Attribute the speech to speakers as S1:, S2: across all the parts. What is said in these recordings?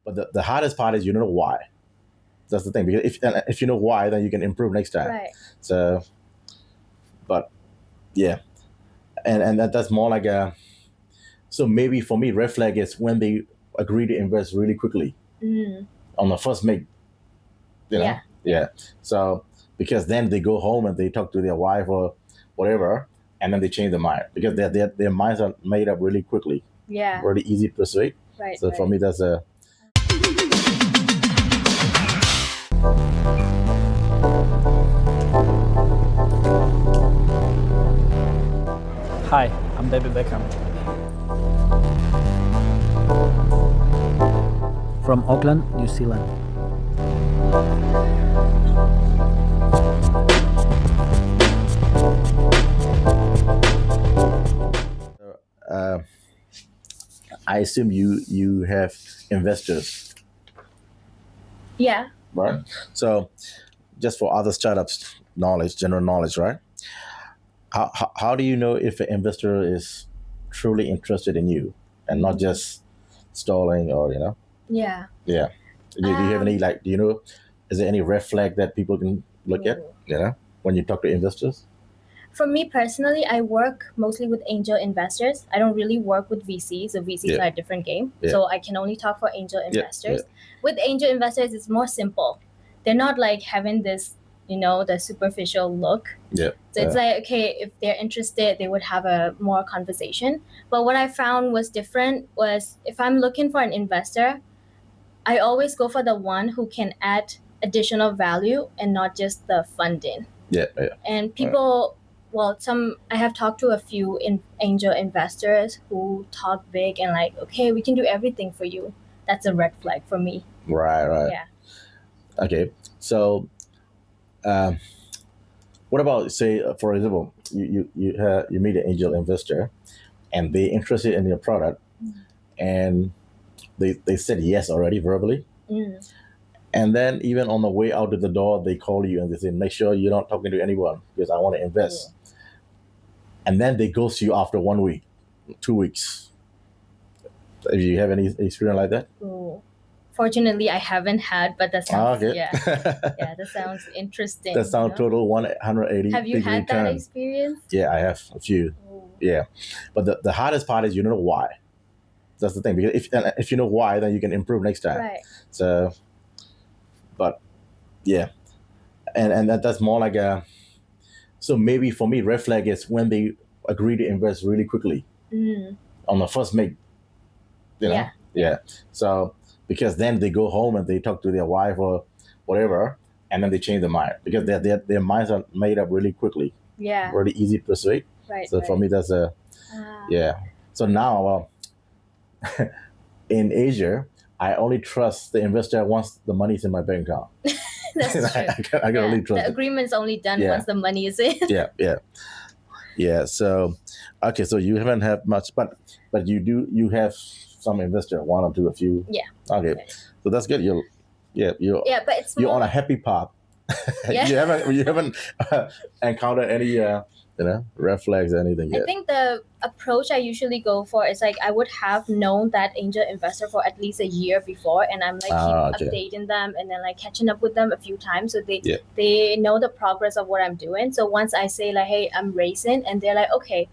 S1: But the hardest part is you don't know why. That's the thing, because if you know why, then you can improve next time.
S2: Right.
S1: So, but yeah, and that's more like a. So maybe for me, red flag is when they agree to invest really quickly on the first make. You know, yeah. So because then they go home and they talk to their wife or whatever, and then they change their mind because their minds are made up really quickly.
S2: Yeah.
S1: Really easy to persuade.
S2: Right.
S1: So for me, that's a.
S3: Hi, I'm David Beckham. From Auckland, New Zealand.
S1: I assume you have investors,
S2: Yeah.
S1: right? So just for other startups knowledge, general knowledge, right? How do you know if an investor is truly interested in you and not just stalling or
S2: Yeah.
S1: Yeah. Do you have any is there any red flag that people can look at, when you talk to investors?
S2: For me personally, I work mostly with angel investors. I don't really work with VCs. So VCs are a different game.
S1: Yeah.
S2: So I can only talk for angel investors.
S1: Yeah.
S2: With angel investors, it's more simple. They're not like having this, the superficial look.
S1: Yeah.
S2: So it's like, okay, if they're interested, they would have a more conversation. But what I found was different was if I'm looking for an investor, I always go for the one who can add additional value and not just the funding.
S1: Yeah.
S2: And people, I have talked to a few angel investors who talk big and like, okay, we can do everything for you. That's a red flag for me.
S1: Right.
S2: Yeah.
S1: Okay. So, what about, say, for example, you meet an angel investor, and they're interested in your product, and they said yes already verbally, and then even on the way out of the door, they call you and they say, make sure you're not talking to anyone because I want to invest. And then they ghost you after 1 week, 2 weeks. Do you have any experience like that?
S2: Ooh. Fortunately, I haven't had, but that sounds
S1: okay.
S2: yeah, that sounds interesting.
S1: That sounds total 180.
S2: Have you had
S1: return.
S2: that experience?
S1: Yeah, I have a few.
S2: Ooh.
S1: Yeah, but the hardest part is you don't know why. That's the thing, because if you know why, then you can improve next time.
S2: Right.
S1: So, but yeah, and that's more like a. So maybe for me, red flag is when they agree to invest really quickly on the first make. Yeah. So because then they go home and they talk to their wife or whatever, and then they change their mind because their minds are made up really quickly.
S2: Yeah.
S1: Really easy to persuade.
S2: Right.
S1: So for me, that's a. Yeah. So now, in Asia, I only trust the investor once the money's in my bank account.
S2: That's true.
S1: I can only trust
S2: the agreement's only done once the money is in.
S1: Yeah. So, okay. So you haven't had much, but you have some investor, one or two, a few.
S2: Yeah.
S1: Okay. So that's good. You're
S2: but it's
S1: you're on a happy path.
S2: Yeah.
S1: you haven't encountered any red flags or anything yet.
S2: I think the approach I usually go for is like I would have known that angel investor for at least a year before, and I'm like keep updating them and then like catching up with them a few times so they know the progress of what I'm doing. So once I say like, hey, I'm raising, and they're like, okay,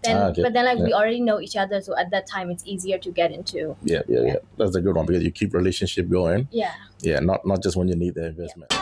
S2: then but then like we already know each other, so at that time it's easier to get into.
S1: Yeah. That's a good one because you keep relationship going.
S2: Yeah.
S1: Yeah, not just when you need the investment.